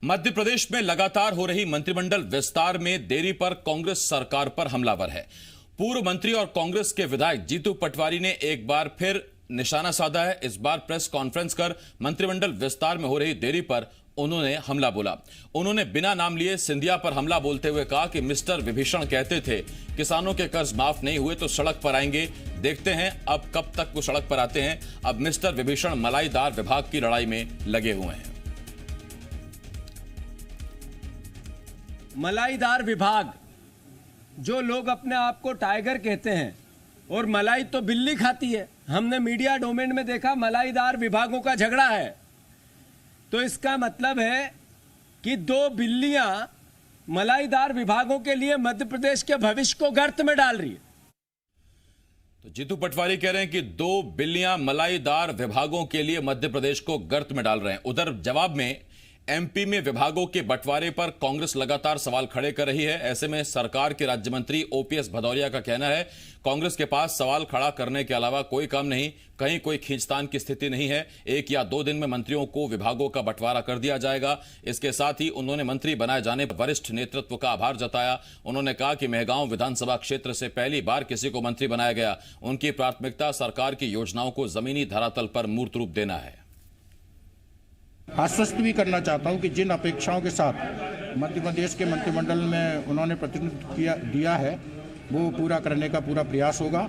मध्य प्रदेश में लगातार हो रही मंत्रिमंडल विस्तार में देरी पर कांग्रेस सरकार पर हमलावर है। पूर्व मंत्री और कांग्रेस के विधायक जीतू पटवारी ने एक बार फिर निशाना साधा है। इस बार प्रेस कॉन्फ्रेंस कर मंत्रिमंडल विस्तार में हो रही देरी पर उन्होंने हमला बोला। उन्होंने बिना नाम लिए सिंधिया पर हमला बोलते हुए कहा कि मिस्टर विभीषण कहते थे किसानों के कर्ज माफ नहीं हुए तो सड़क पर आएंगे। देखते हैं अब कब तक वो सड़क पर आते हैं। अब मिस्टर विभीषण मलाईदार विभाग की लड़ाई में लगे हुए हैं। मलाईदार विभाग, जो लोग अपने आप को टाइगर कहते हैं और मलाई तो बिल्ली खाती है, हमने मीडिया डोमेन में देखा मलाईदार विभागों का झगड़ा है। तो इसका मतलब है कि दो बिल्लियां मलाईदार विभागों के लिए मध्य प्रदेश के भविष्य को गर्त में डाल रही है। तो जीतू पटवारी कह रहे हैं कि दो बिल्लियां मलाईदार विभागों के लिए मध्य प्रदेश को गर्त में डाल रहे हैं। उधर जवाब में एमपी में विभागों के बंटवारे पर कांग्रेस लगातार सवाल खड़े कर रही है। ऐसे में सरकार के राज्य मंत्री ओपीएस भदौरिया का कहना है कांग्रेस के पास सवाल खड़ा करने के अलावा कोई काम नहीं, कहीं कोई खींचतान की स्थिति नहीं है। 1 या 2 दिन में मंत्रियों को विभागों का बंटवारा कर दिया जाएगा। इसके साथ ही उन्होंने मंत्री बनाए जाने पर वरिष्ठ नेतृत्व का आभार जताया। उन्होंने कहा कि मेहगांव विधानसभा क्षेत्र से पहली बार किसी को मंत्री बनाया गया। उनकी प्राथमिकता सरकार की योजनाओं को जमीनी धरातल पर मूर्त रूप देना है। आश्वस्त भी करना चाहता हूं कि जिन अपेक्षाओं के साथ मध्य प्रदेश के मंत्रिमंडल में उन्होंने प्रतिनिधित्व दिया है वो पूरा करने का पूरा प्रयास होगा।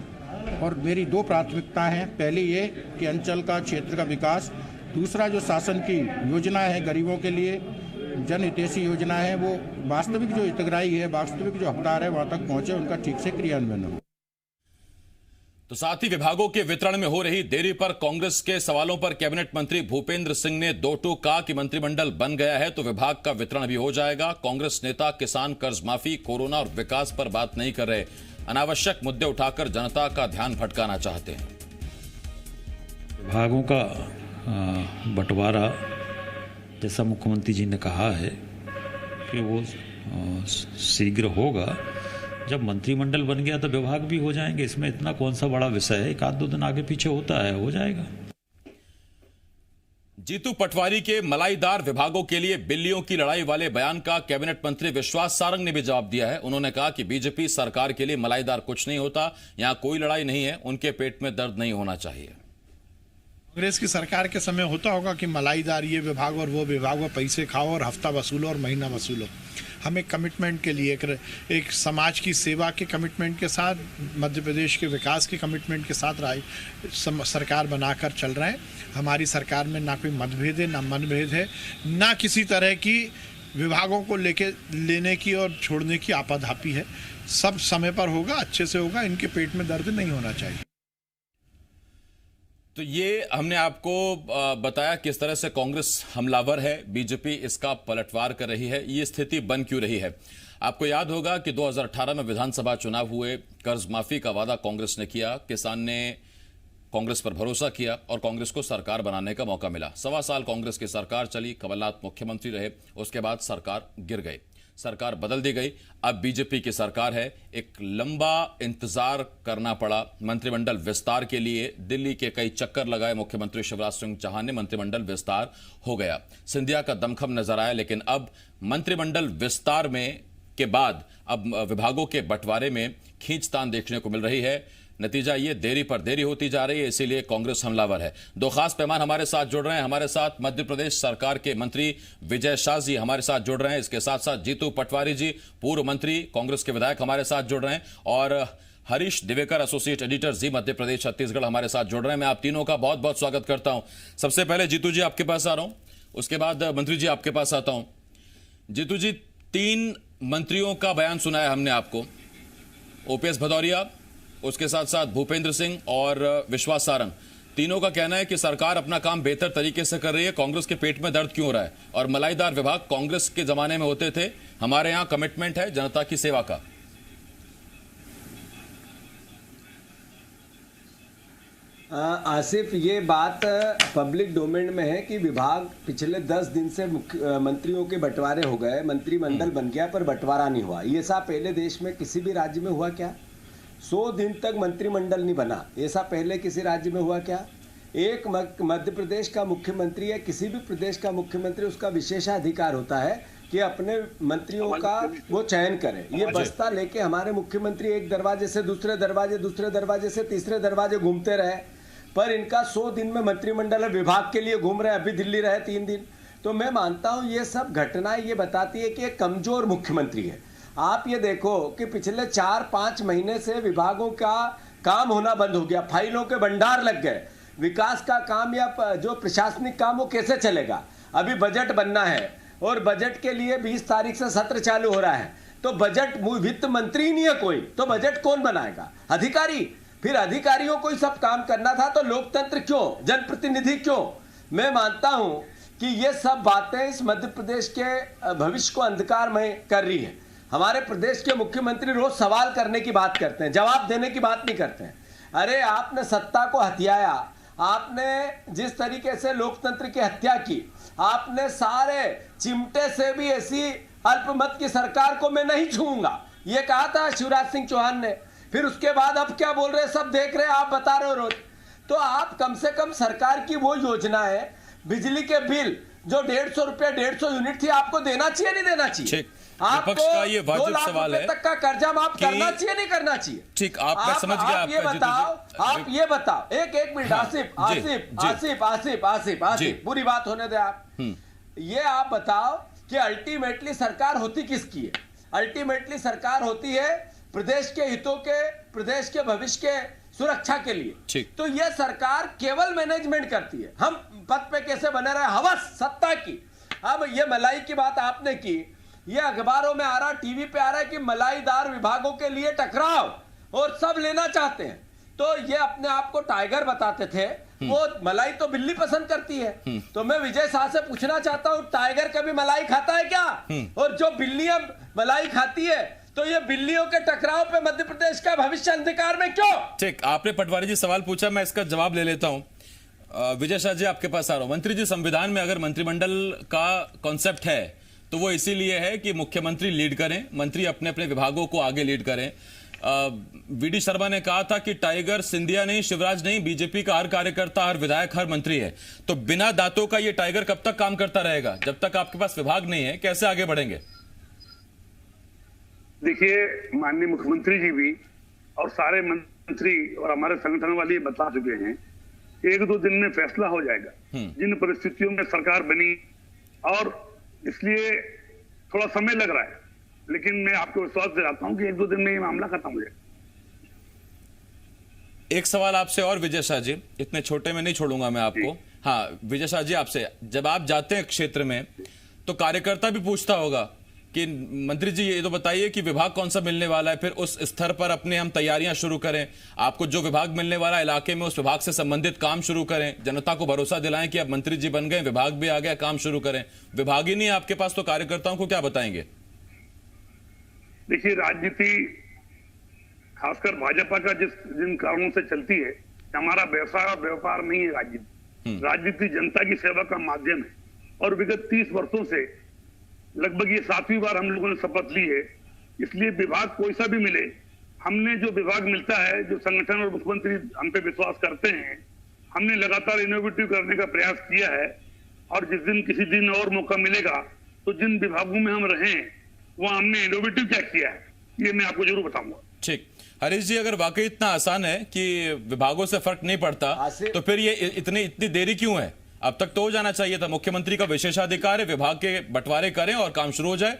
और मेरी 2 प्राथमिकता हैं। पहली ये कि अंचल का क्षेत्र का विकास, दूसरा जो शासन की योजना है गरीबों के लिए जनहितैषी योजना है वो वास्तविक जो हितग्राही है, वास्तविक जो हकदार है वहां तक पहुंचे, उनका ठीक से क्रियान्वयन हो। तो साथ ही विभागों के वितरण में हो रही देरी पर कांग्रेस के सवालों पर कैबिनेट मंत्री भूपेंद्र सिंह ने 2 टूक कहा कि मंत्रिमंडल बन गया है तो विभाग का वितरण भी हो जाएगा। कांग्रेस नेता किसान कर्ज माफी, कोरोना और विकास पर बात नहीं कर रहे, अनावश्यक मुद्दे उठाकर जनता का ध्यान भटकाना चाहते हैं। विभागों का बंटवारा जैसा मुख्यमंत्री जी ने कहा है कि वो शीघ्र होगा। जब मंत्रिमंडल बन गया तो विभाग भी हो जाएंगे। इसमें इतना कौन सा बड़ा विषय है, 1-2 दिन आगे पीछे होता है, हो जाएगा। जीतू पटवारी के मलाईदार विभागों के लिए बिल्लियों की लड़ाई वाले बयान का कैबिनेट मंत्री विश्वास सारंग ने भी जवाब दिया है। उन्होंने कहा कि बीजेपी सरकार के लिए मलाईदार कुछ नहीं होता, यहां कोई लड़ाई नहीं है, उनके पेट में दर्द नहीं होना चाहिए। कांग्रेस की सरकार के समय होता होगा कि मलाईदार ये विभाग और वो विभाग में पैसे खाओ और हफ्ता वसूलो और महीना वसूलो। हम एक कमिटमेंट के लिए, एक समाज की सेवा के कमिटमेंट के साथ, मध्य प्रदेश के विकास के कमिटमेंट के साथ सरकार बनाकर चल रहे हैं। हमारी सरकार में ना कोई मतभेद है, ना मनभेद है, ना किसी तरह की विभागों को लेने की और छोड़ने की आपाधापी है। सब समय पर होगा, अच्छे से होगा, इनके पेट में दर्द नहीं होना चाहिए। तो ये हमने आपको बताया किस तरह से कांग्रेस हमलावर है, बीजेपी इसका पलटवार कर रही है। ये स्थिति बन क्यों रही है? आपको याद होगा कि 2018 में विधानसभा चुनाव हुए, कर्ज माफी का वादा कांग्रेस ने किया, किसान ने कांग्रेस पर भरोसा किया और कांग्रेस को सरकार बनाने का मौका मिला। 1.25 साल कांग्रेस की सरकार चली, कमलनाथ मुख्यमंत्री रहे, उसके बाद सरकार गिर गई, सरकार बदल दी गई। अब बीजेपी की सरकार है। एक लंबा इंतजार करना पड़ा मंत्रिमंडल विस्तार के लिए। दिल्ली के कई चक्कर लगाए मुख्यमंत्री शिवराज सिंह चौहान ने, मंत्रिमंडल विस्तार हो गया। सिंधिया का दमखम नजर आया, लेकिन अब मंत्रिमंडल विस्तार में के बाद अब विभागों के बंटवारे में खींचतान देखने को मिल रही है। नतीजा ये देरी पर देरी होती जा रही है, इसीलिए कांग्रेस हमलावर है। 2 खास मेहमान हमारे साथ जुड़ रहे हैं। हमारे साथ मध्य प्रदेश सरकार के मंत्री विजय शाह जी हमारे साथ जुड़ रहे हैं। इसके साथ साथ जीतू पटवारी जी, पूर्व मंत्री, कांग्रेस के विधायक हमारे साथ जुड़ रहे हैं। और हरीश दिवेकर, एसोसिएट एडिटर जी, मध्य प्रदेश छत्तीसगढ़ हमारे साथ जुड़ रहे हैं। मैं आप तीनों का बहुत बहुत स्वागत करता हूं। सबसे पहले जीतू जी आपके पास आ रहा हूं, उसके बाद मंत्री जी आपके पास आता हूं। जीतू जी, 3 मंत्रियों का बयान सुनाया हमने आपको, ओपीएस भदौरिया, उसके साथ साथ भूपेंद्र सिंह और विश्वास सारंग। तीनों का कहना है कि सरकार अपना काम बेहतर तरीके से कर रही है, कांग्रेस के पेट में दर्द क्यों हो रहा है? और मलाईदार विभाग कांग्रेस के जमाने में होते थे, हमारे यहां कमिटमेंट है जनता की सेवा का। आसिफ, ये बात पब्लिक डोमेन में है कि विभाग पिछले 10 दिन से मंत्रियों के बंटवारे हो गए, मंत्रिमंडल बन गया पर बंटवारा नहीं हुआ। ये सब पहले देश में किसी भी राज्य में हुआ क्या? 100 दिन तक मंत्रिमंडल नहीं बना, ऐसा पहले किसी राज्य में हुआ क्या? एक मध्य प्रदेश का मुख्यमंत्री है, किसी भी प्रदेश का मुख्यमंत्री, उसका विशेषाधिकार होता है कि अपने मंत्रियों का वो चयन करे। ये बस्ता लेके हमारे मुख्यमंत्री एक दरवाजे से दूसरे दरवाजे से तीसरे दरवाजे घूमते रहे, पर इनका 100 दिन में मंत्रिमंडल विभाग के लिए घूम रहे हैं। अभी दिल्ली रहे 3 दिन। तो मैं मानता हूं ये सब घटनाएं ये बताती है कि एक कमजोर मुख्यमंत्री है। आप ये देखो कि पिछले 4-5 महीने से विभागों का काम होना बंद हो गया, फाइलों के भंडार लग गए। विकास का काम या जो प्रशासनिक काम वो कैसे चलेगा? अभी बजट बनना है और बजट के लिए 20 तारीख से सत्र चालू हो रहा है, तो बजट वित्त मंत्री नहीं है कोई, तो बजट कौन बनाएगा? अधिकारी। फिर अधिकारियों को ही सब काम करना था, तो लोकतंत्र क्यों, जनप्रतिनिधि क्यों? मैं मानता हूं कि ये सब बातें इस मध्य प्रदेश के भविष्य को अंधकारमय कर रही है। हमारे प्रदेश के मुख्यमंत्री रोज सवाल करने की बात करते हैं, जवाब देने की बात नहीं करते हैं। अरे आपने सत्ता को हथियाया, आपने जिस तरीके से लोकतंत्र की हत्या की, आपने सारे चिमटे से भी ऐसी अल्पमत की सरकार को मैं नहीं छूऊंगा, ये कहा था शिवराज सिंह चौहान ने। फिर उसके बाद अब क्या बोल रहे हैं, सब देख रहे हैं, आप बता रहे हो रोज। तो आप कम से कम सरकार की वो योजना है, बिजली के बिल जो 150 रुपया 150 यूनिट थी, आपको देना चाहिए नहीं देना चाहिए? आपको 2 लाख रुपए तक का कर्जा माफ करना चाहिए नहीं करना चाहिए? ठीक, आप समझ गए। आप ये बताओ एक मिनट। आसिफ पूरी बात होने दे आप। ये आप बताओ कि अल्टीमेटली सरकार होती किसकी है? अल्टीमेटली सरकार होती है प्रदेश के हितों के, प्रदेश के भविष्य के सुरक्षा के लिए। तो ये सरकार केवल मैनेजमेंट करती है, हम पद पे कैसे बने रहे, हवस सत्ता की। अब ये मलाई की बात आपने की, ये अखबारों में आ रहा, टीवी पे आ रहा है कि मलाईदार विभागों के लिए टकराव और सब लेना चाहते हैं। तो ये अपने आप को टाइगर बताते थे, वो मलाई तो बिल्ली पसंद करती है। तो मैं विजय शाह से पूछना चाहता हूं, टाइगर कभी मलाई खाता है क्या? और जो बिल्लियां मलाई खाती है, तो ये बिल्लियों के टकराव पे मध्य प्रदेश का भविष्य अंधकार में क्यों? ठीक, आपने पटवारी जी सवाल पूछा, मैं इसका जवाब ले लेता हूं। विजय शाह जी आपके पास आ रहा हूं। मंत्री जी, संविधान में अगर मंत्रिमंडल का कॉन्सेप्ट है तो वो इसीलिए है कि मुख्यमंत्री लीड करें, मंत्री अपने अपने विभागों को आगे लीड करें। वीडी शर्मा ने कहा था कि टाइगर सिंधिया नहीं, शिवराज नहीं, बीजेपी का हर कार्यकर्ता, हर विधायक, हर मंत्री है। तो बिना दांतों का ये टाइगर कब तक काम करता रहेगा? जब तक आपके पास विभाग नहीं है, कैसे आगे बढ़ेंगे? देखिए, माननीय मुख्यमंत्री जी भी और सारे मंत्री और हमारे संगठन वाले बता चुके हैं, 1-2 दिन में फैसला हो जाएगा जिन परिस्थितियों में सरकार बनी, और इसलिए थोड़ा समय लग रहा है, लेकिन मैं आपको विश्वास दिलाता हूं कि 1-2 दिन में ये मामला खत्म हो जाएगा। एक सवाल आपसे और विजय शाह जी, इतने छोटे में नहीं छोड़ूंगा मैं आपको। हाँ विजय शाह जी, आपसे, जब आप जाते हैं क्षेत्र में तो कार्यकर्ता भी पूछता होगा कि मंत्री जी ये तो बताइए कि विभाग कौन सा मिलने वाला है, फिर उस स्तर पर अपने हम तैयारियां शुरू करें। आपको जो विभाग मिलने वाला इलाके में, उस विभाग से संबंधित काम शुरू करें, जनता को भरोसा दिलाएं कि अब मंत्री जी बन गए, विभाग भी आ गया, काम शुरू करें। विभाग ही नहीं आपके पास, तो कार्यकर्ताओं को क्या बताएंगे? देखिए, राजनीति खासकर भाजपा का जिन कारणों से चलती है, हमारा व्यवसाय और व्यापार नहीं है राजनीति। राजनीति जनता की सेवा का माध्यम है, और विगत 30 वर्षों से लगभग ये 7वीं बार हम लोगों ने शपथ ली है। इसलिए विभाग कोई सा भी मिले, हमने जो विभाग मिलता है, जो संगठन और मुख्यमंत्री हम पे विश्वास करते हैं, हमने लगातार इनोवेटिव करने का प्रयास किया है। और जिस दिन किसी दिन और मौका मिलेगा, तो जिन विभागों में हम रहें वहां हमने इनोवेटिव क्या किया है, ये मैं आपको जरूर बताऊंगा। ठीक, हरीश जी, अगर वाकई इतना आसान है कि विभागों से फर्क नहीं पड़ता, तो फिर ये इतनी देरी क्यों है? अब तक तो हो जाना चाहिए था। मुख्यमंत्री का विशेषाधिकार है, विभाग के बंटवारे करें और काम शुरू हो जाए।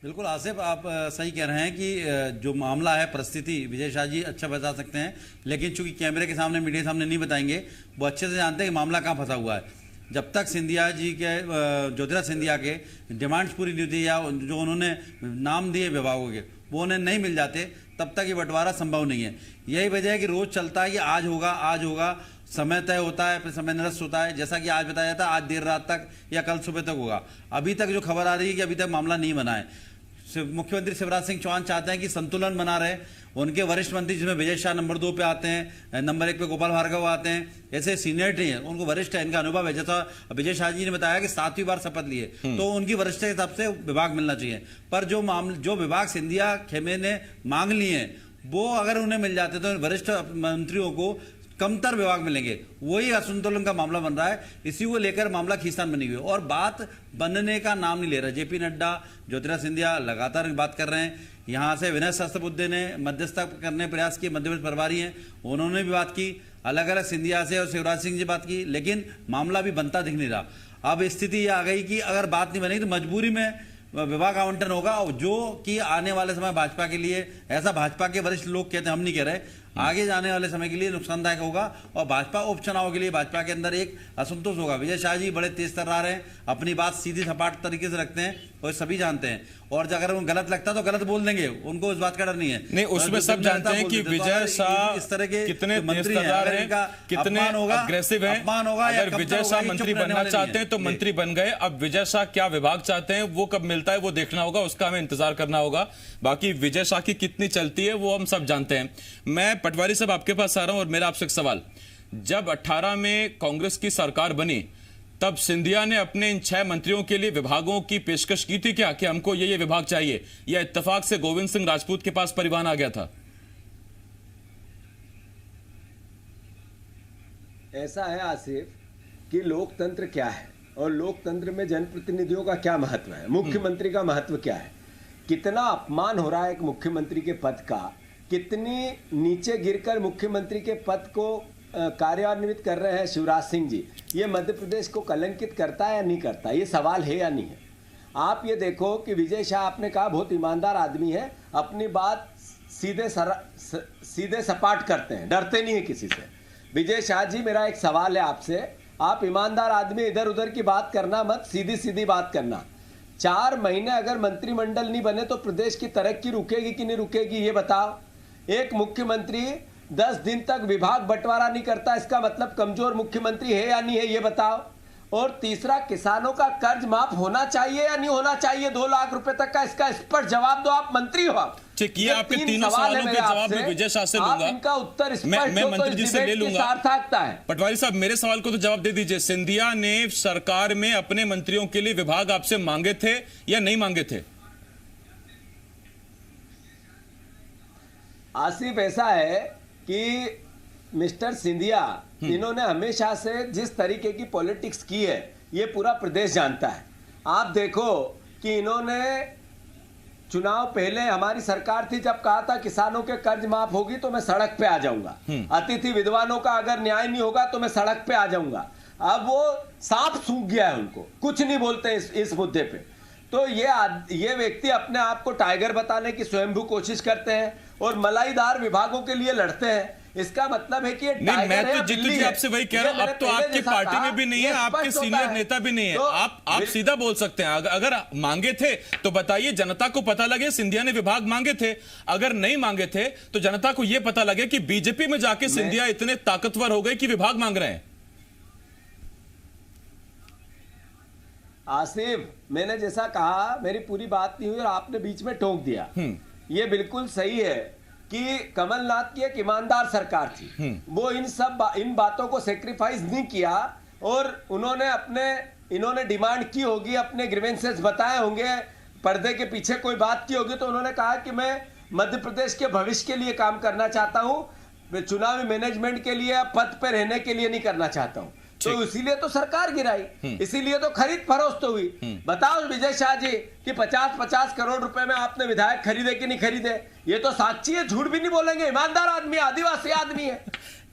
बिल्कुल आसिफ, आप सही कह रहे हैं कि जो मामला है, परिस्थिति विजय शाह जी अच्छा बता सकते हैं, लेकिन चूंकि कैमरे के सामने, मीडिया के सामने नहीं बताएंगे, वो अच्छे से जानते हैं कि मामला कहाँ फंसा हुआ है। जब तक सिंधिया जी के, ज्योतिराज सिंधिया के डिमांड्स पूरी नहीं होती, या जो उन्होंने नाम दिए विभागों के, वो उन्हें नहीं मिल जाते, तब तक ये बंटवारा संभव नहीं है। यही वजह है कि रोज चलता है कि आज होगा, समय तय होता है, फिर समय निरस्त होता है। जैसा कि आज बताया जाता है, आज देर रात तक या कल सुबह तक होगा। अभी तक जो खबर आ रही है कि अभी तक मामला नहीं बना है। मुख्यमंत्री शिवराज सिंह चौहान चाहते हैं कि संतुलन बना रहे। उनके वरिष्ठ मंत्री, जिसमें विजय शाह नंबर 2 पे आते हैं, नंबर 1 पे गोपाल भार्गव आते हैं, ऐसे सीनियरिटी है, उनको वरिष्ठ है, इनका अनुभव है। जैसा विजय शाह जी ने बताया कि 7वीं बार शपथ लिए, तो उनकी वरिष्ठ के हिसाब से विभाग मिलना चाहिए। पर जो विभाग सिंधिया खेमे ने मांग लिए हैं, वो अगर उन्हें मिल जाते तो वरिष्ठ मंत्रियों को कमतर विभाग मिलेंगे। वही असंतुलन का मामला बन रहा है, इसी को लेकर मामला खींचतान बनी हुई है और बात बनने का नाम नहीं ले रहा। जेपी नड्डा, ज्योतिरादित्य सिंधिया लगातार बात कर रहे हैं। यहाँ से विनय सहस्त्रबुद्धे ने मध्यस्थता करने प्रयास किए, मध्य प्रदेश प्रभारी हैं, उन्होंने भी बात की, अलग अलग सिंधिया से और शिवराज सिंह जी बात की, लेकिन मामला भी बनता दिख नहीं रहा। अब स्थिति ये आ गई कि अगर बात नहीं बनेगी तो मजबूरी में विभाग आवंटन होगा, और जो कि आने वाले समय भाजपा के लिए, ऐसा भाजपा के वरिष्ठ लोग कहते हैं, हम नहीं कह रहे, आगे जाने वाले समय के लिए नुकसानदायक होगा और भाजपा उपचुनाव के लिए भाजपा के अंदर एक असंतोष होगा। विजय शाह जी बड़े तेज तर्रार हैं, अपनी बात सीधी सपाट तरीके से रखते हैं और सभी जानते हैं, और अगर उनको गलत लगता तो गलत बोल देंगे, उनको इस बात का डर नहीं है। नहीं, उसमें सब जानते हैं कि विजय शाह इस तरह के कितने मंत्री हैं, कितने अग्रेसिव हैं। अगर विजय शाह मंत्री बनना चाहते हैं तो मंत्री बन गए। अब विजय शाह क्या विभाग चाहते हैं, वो कब मिलता है वो देखना होगा, उसका हमें इंतजार करना होगा। बाकी विजय शाह की कितनी चलती है वो हम सब जानते हैं। मैं पटवारी साहब आपके पास आ रहा हूं और मेरा आपसे एक सवाल, जब 18 में कांग्रेस की सरकार बनी तब सिंधिया ने अपने इन 6 मंत्रियों के लिए विभागों की पेशकश की थी क्या, कि हमको ये विभाग चाहिए, या इत्तेफाक से गोविंद सिंह राजपूत के पास परिवहन आ गया था? ऐसा है आसिफ कि लोकतंत्र क्या है और लोकतंत्र में जनप्रतिनिधियों का क्या महत्व है, मुख्यमंत्री का महत्व क्या है, कितना अपमान हो रहा है एक मुख्यमंत्री के पद का, कितनी नीचे गिरकर मुख्यमंत्री के पद को कार्यान्वित कर रहे हैं शिवराज सिंह जी। ये मध्य प्रदेश को कलंकित करता है या नहीं करता, ये सवाल है या नहीं है। आप ये देखो कि विजय शाह, आपने कहा बहुत ईमानदार आदमी है, अपनी बात सीधे सपाट करते हैं, डरते नहीं है किसी से। विजय शाह जी, मेरा एक सवाल है आपसे, आप ईमानदार आदमी, इधर उधर की बात करना मत, सीधी सीधी बात करना। 4 महीने अगर मंत्रिमंडल नहीं बने तो प्रदेश की तरक्की रुकेगी कि नहीं रुकेगी, ये बताओ। एक मुख्यमंत्री 10 दिन तक विभाग बंटवारा नहीं करता, इसका मतलब कमजोर मुख्यमंत्री है या नहीं है, ये बताओ। और तीसरा, किसानों का कर्ज माफ होना चाहिए या नहीं होना चाहिए 2 लाख रुपए तक का, इसका स्पष्ट जवाब दो। आप मंत्री हो, आप ठीक, ये आपके 3 सवालों के जवाब मैं विजय शाह से लूंगा, इनका उत्तर मैं मंत्री जी से ले लूंगा। सार्थकता है। पटवारी साहब, मेरे सवाल को तो जवाब दे दीजिए। सिंधिया ने सरकार में अपने मंत्रियों के लिए विभाग आपसे मांगे थे या नहीं मांगे थे? आसिफ, ऐसा है कि मिस्टर सिंधिया, इन्होंने हमेशा से जिस तरीके की पॉलिटिक्स की है ये पूरा प्रदेश जानता है। आप देखो कि इन्होंने चुनाव पहले, हमारी सरकार थी, जब कहा था किसानों के कर्ज माफ होगी तो मैं सड़क पे आ जाऊंगा, अतिथि विद्वानों का अगर न्याय नहीं होगा तो मैं सड़क पे आ जाऊंगा। अब वो सांप सूख गया है, उनको कुछ नहीं बोलते इस मुद्दे पे। तो ये व्यक्ति अपने आप को टाइगर बताने की स्वयंभू कोशिश करते हैं और मलाईदार विभागों के लिए लड़ते हैं। इसका मतलब है कि ये नहीं, मैं तो जीतू जी आपसे वही कह रहा हूं, अब तो आपकी पार्टी में भी नहीं है, आपके सीनियर नेता भी नहीं है, आप सीधा बोल सकते हैं। अगर मांगे थे तो बताइए, जनता को पता लगे सिंधिया ने विभाग मांगे थे। अगर नहीं मांगे थे तो जनता को यह पता लगे कि बीजेपी में जाके सिंधिया इतने ताकतवर हो गए कि विभाग मांग रहे हैं। आसिफ, मैंने जैसा कहा, मेरी पूरी बात नहीं हुई और आपने बीच में टोक दिया। ये बिल्कुल सही है कि कमलनाथ की एक ईमानदार सरकार थी, वो इन बातों को सेक्रीफाइस नहीं किया और इन्होंने डिमांड की होगी, अपने ग्रीवेंसेस बताए होंगे, पर्दे के पीछे कोई बात की होगी, तो उन्होंने कहा कि मैं मध्य प्रदेश के भविष्य के लिए काम करना चाहता हूं, चुनावी मैनेजमेंट के लिए, पद पे रहने के लिए नहीं करना चाहता हूं। तो इसीलिए तो सरकार गिराई, इसीलिए तो खरीद फरोख्त हुई। बताओ विजय शाह जी कि 50-50 करोड़ रुपए में आपने विधायक खरीदे कि नहीं खरीदे, ये तो साक्षी है, झूठ भी नहीं बोलेंगे, ईमानदार आदमी, आदिवासी आदमी है।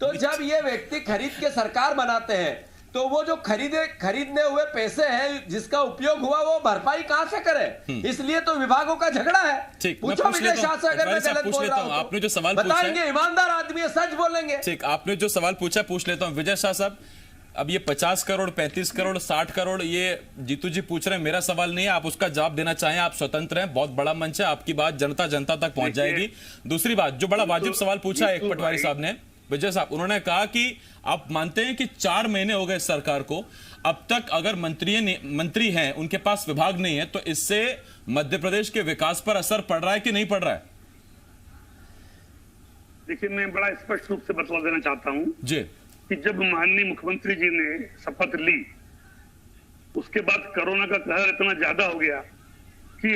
तो जब ये व्यक्ति खरीद के सरकार बनाते हैं तो वो जो खरीदने हुए पैसे हैं जिसका उपयोग हुआ वो भरपाई कहां से करे, इसलिए तो विभागों का झगड़ा है। पूछो विजय शाह से, अगर मैं गलत बोल रहा हूं आपने जो सवाल बताएंगे, ईमानदार आदमी है, सच बोलेंगे। ठीक, आपने जो सवाल पूछा पूछ लेता हूं विजय शाह साहब। अब ये 50 करोड़, 35 करोड़, 60 करोड़, ये जीतू जी पूछ रहे हैं, मेरा सवाल नहीं है, आप उसका जवाब देना चाहें आप स्वतंत्र हैं, बहुत बड़ा मंच है, आपकी बात जनता तक पहुंच जाएगी। दूसरी बात, जो बड़ा वाजिब सवाल पूछा है एक पटवारी साहब ने, विजय साहब, उन्होंने कहा कि आप मानते हैं कि 4 महीने हो गए सरकार को, अब तक अगर मंत्री हैं उनके पास विभाग नहीं है, तो इससे मध्य प्रदेश के विकास पर असर पड़ रहा है कि नहीं पड़ रहा है? देखिए, मैं बड़ा स्पष्ट रूप से बता देना चाहता हूं जी कि जब माननीय मुख्यमंत्री जी ने शपथ ली, उसके बाद कोरोना का कहर इतना ज्यादा हो गया कि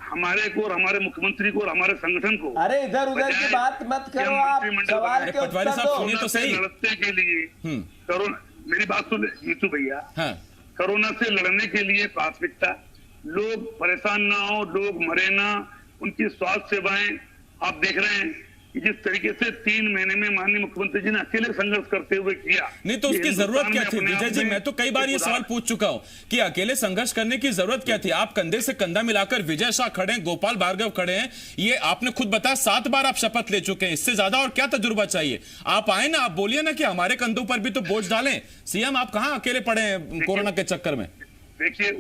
हमारे को और हमारे मुख्यमंत्री को और हमारे संगठन को, अरे इधर उधर की बात मत करो, आप सवाल के उत्तर दो। तो सही लड़ने के लिए कोरोना, मेरी बात सुन जीतू भैया, हाँ। कोरोना से लड़ने के लिए प्राथमिकता, लोग परेशान ना हो, लोग मरे ना, उनकी स्वास्थ्य सेवाएं आप देख रहे हैं कि जिस तरीके से 3 महीने में माननीय मुख्यमंत्री जी ने अकेले संघर्ष करते हुए किया। नहीं तो उसकी जरूरत क्या थी विजय जी? मैं तो कई बार ये सवाल पूछ चुका हूं कि अकेले संघर्ष करने की जरूरत क्या थी? आप कंधे से कंधा मिलाकर विजय शाह खड़े हैं, गोपाल भार्गव खड़े हैं, ये आपने खुद बताया 7 बार आप शपथ ले चुके हैं, इससे ज्यादा और क्या तजुर्बा चाहिए? आप आए ना, आप बोलिए ना कि हमारे कंधों पर भी तो बोझ डालें। सीएम आप कहां अकेले पड़े हैं कोरोना के चक्कर में? देखिए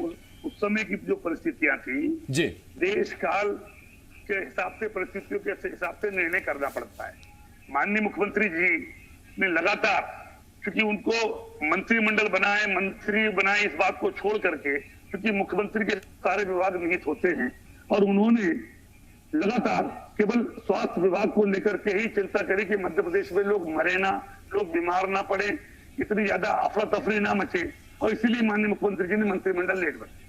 उस समय की जो परिस्थितियां थी जी, देश काल के हिसाब से, परिस्थितियों के हिसाब से निर्णय करना पड़ता है। माननीय मुख्यमंत्री जी ने लगातार, क्योंकि उनको मंत्रिमंडल बनाए, मंत्री बनाए, इस बात को छोड़ करके, क्योंकि मुख्यमंत्री के सारे विभाग निहित होते हैं, और उन्होंने लगातार केवल स्वास्थ्य विभाग को लेकर के ही चिंता करी कि मध्य प्रदेश में लोग मरे ना, लोग बीमार ना पड़े, इतनी ज्यादा अफरा तफरी ना मचे, और इसीलिए माननीय मुख्यमंत्री जी ने मंत्रिमंडल लेट बनाया।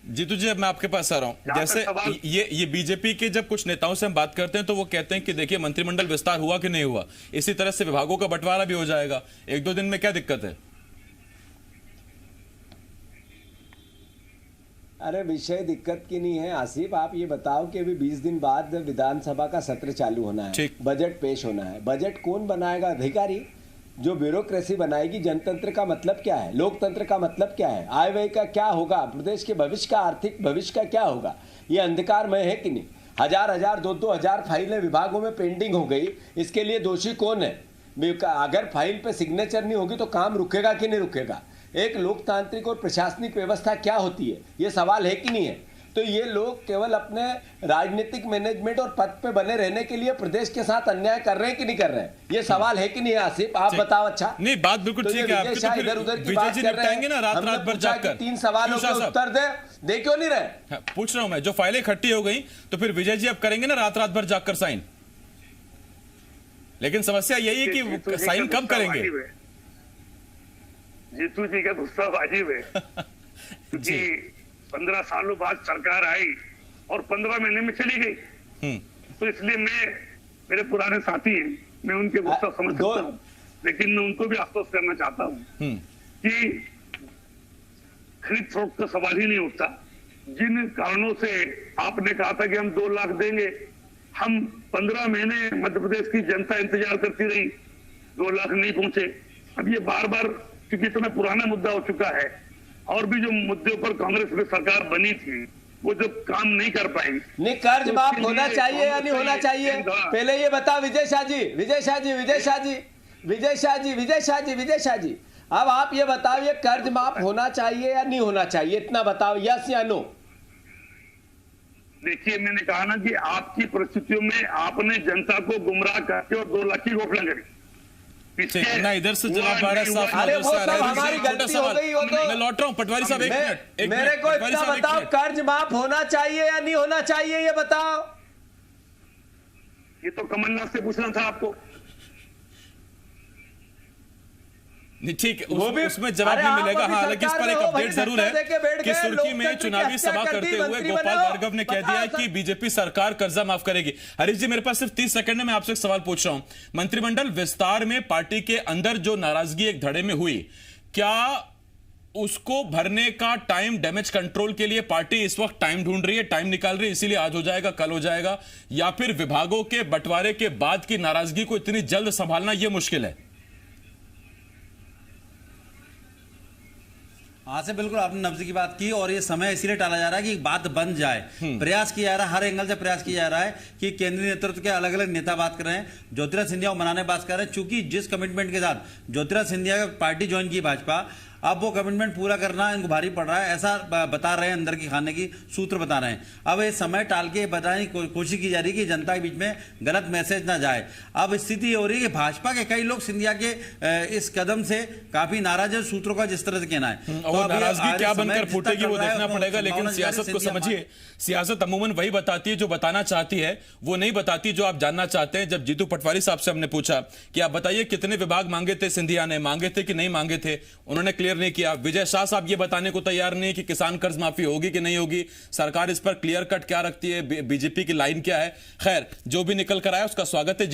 जीतू जी, अब मैं आपके पास आ रहा हूं। जैसे ये बीजेपी के जब कुछ नेताओं से हम बात करते हैं तो वो कहते हैं कि देखिए मंत्रिमंडल विस्तार हुआ कि नहीं हुआ, इसी तरह से विभागों का बंटवारा भी हो जाएगा 1-2 दिन में, क्या दिक्कत है? अरे विषय दिक्कत की नहीं है आसिफ, आप ये बताओ कि अभी 20 दिन बाद विधानसभा का सत्र चालू होना है, बजट पेश होना है। बजट कौन बनाएगा? अधिकारी। जो ब्यूरोक्रेसी बनाएगी। जनतंत्र का मतलब क्या है? लोकतंत्र का मतलब क्या है? आय व्यय का क्या होगा? प्रदेश के भविष्य का, आर्थिक भविष्य का क्या होगा? ये अंधकारमय है कि नहीं? 1000 2,000 फाइलें विभागों में पेंडिंग हो गई, इसके लिए दोषी कौन है? अगर फाइल पे सिग्नेचर नहीं होगी तो काम रुकेगा कि नहीं रुकेगा? एक लोकतांत्रिक और प्रशासनिक व्यवस्था क्या होती है, ये सवाल है कि नहीं है? तो ये लोग केवल अपने राजनीतिक मैनेजमेंट और पद पे बने रहने के लिए प्रदेश के साथ अन्याय कर रहे हैं कि नहीं कर रहे हैं? ये सवाल है कि नहीं आसिफ? आप बताओ। अच्छा नहीं, बात बिल्कुल ठीक है आपकी, तो फिर इधर उधर की विजय बात जी कर रहे निपटाएंगे ना रात भर जाकर। 3 सवालों के उत्तर दे क्यों नहीं रहे? पूछ रहा हूं मैं, जो फाइलें इकट्ठी हो गई तो फिर विजय जी अब करेंगे ना रात भर जाकर साइन, लेकिन समस्या यही है कि साइन कब करेंगे? जीतू जी का गुस्सा वाजिब है क्योंकि 15 सालों बाद सरकार आई और 15 महीने में चली गई, तो इसलिए मेरे पुराने साथी हैं, मैं उनके गुस्सा समझ सकता हूँ, लेकिन मैं उनको भी आश्वस्त करना चाहता हूँ कि खरीद फरोख्त का सवाल ही नहीं उठता। जिन कारणों से आपने कहा था कि हम 2 लाख देंगे, हम 15 महीने मध्य प्रदेश की जनता इंतजार करती रही, 2 लाख नहीं पहुंचे। अब ये बार बार, क्योंकि इतना पुराना मुद्दा हो चुका है, और भी जो मुद्दों पर कांग्रेस में सरकार बनी थी वो जो काम नहीं कर पाई। नहीं, कर्ज माफ होना चाहिए या नहीं होना चाहिए? पहले ये बता विजय शाह जी, अब आप ये बताओ, ये कर्ज माफ होना चाहिए या नहीं होना चाहिए? इतना बताओ, यस या नो? देखिए, मैंने कहा ना कि आपकी परिस्थितियों में आपने जनता को गुमराह करके और 2 लाख की घोषणा करी। ना इधर से जवाब आ रहा है साफ। अरे वो सब हमारी गलती हो गई, वो तो मैं लौट रहा हूं। पटवारी साहब एक मिनट, मेरे को इतना बताओ, कर्ज माफ होना चाहिए या नहीं होना चाहिए, ये बताओ। ये तो कमलनाथ से पूछना था आपको। नहीं ठीक, उसमें जवाब भी मिलेगा। हाँ, हालांकि इस पर एक अपडेट जरूर है कि सुर्खी में चुनावी सभा करते हुए गोपाल भार्गव ने कह दिया कि बीजेपी सरकार कर्जा माफ करेगी। हरीश जी, मेरे पास सिर्फ 30 सेकंड में मैं आपसे एक सवाल पूछ रहा हूं। मंत्रिमंडल विस्तार में पार्टी के अंदर जो नाराजगी एक धड़े में हुई, क्या उसको भरने का टाइम डैमेज कंट्रोल के लिए पार्टी इस वक्त टाइम ढूंढ रही है, टाइम निकाल रही है, इसीलिए आज हो जाएगा, कल हो जाएगा, या फिर विभागों के बंटवारे के बाद की नाराजगी को इतनी जल्द संभालना यह मुश्किल है? हाँ से बिल्कुल आपने नब्ज की बात की, और ये समय इसीलिए टाला जा रहा है कि बात बन जाए। प्रयास किया जा रहा है, हर एंगल से प्रयास किया जा रहा है कि केंद्रीय नेतृत्व के अलग अलग नेता बात कर रहे हैं, ज्योतिरादित्य सिंधिया को मनाने बात कर रहे हैं। चूंकि जिस कमिटमेंट के साथ ज्योतिरादित्य सिंधिया का पार्टी ज्वाइन की भाजपा, अब वो कमिटमेंट पूरा करना इनको भारी पड़ रहा है, ऐसा बता रहे हैं, अंदर की खाने की सूत्र बता रहे हैं। अब ये समय टाल के बताने की कोशिश की जा रही है कि जनता के बीच में गलत मैसेज ना जाए। अब स्थिति ये हो रही है कि भाजपा के कई लोग सिंधिया के इस कदम से काफी नाराज है, सूत्रों का जिस तरह से कहना है। तो नाराजगी क्या बनकर फूटेगी वो देखना पड़ेगा, लेकिन सियासत को समझिए, सियासत अमूमन वही बताती है जो बताना चाहती है, वो नहीं बताती जो आप जानना चाहते हैं। जब जीतू पटवारी साहब से हमने पूछा कि आप बताइए कितने विभाग मांगे थे सिंधिया ने, मांगे थे कि नहीं मांगे थे, उन्होंने क्लियर क्लियर नहीं किया। विजय शाह साहब ये बताने को तैयार नहीं कि किसान कर्ज माफी होगी कि नहीं होगी, सरकार इस पर क्लियर कट क्या रखती है, बीजेपी की लाइन क्या है। खैर, जो भी निकल कर आया उसका स्वागत है।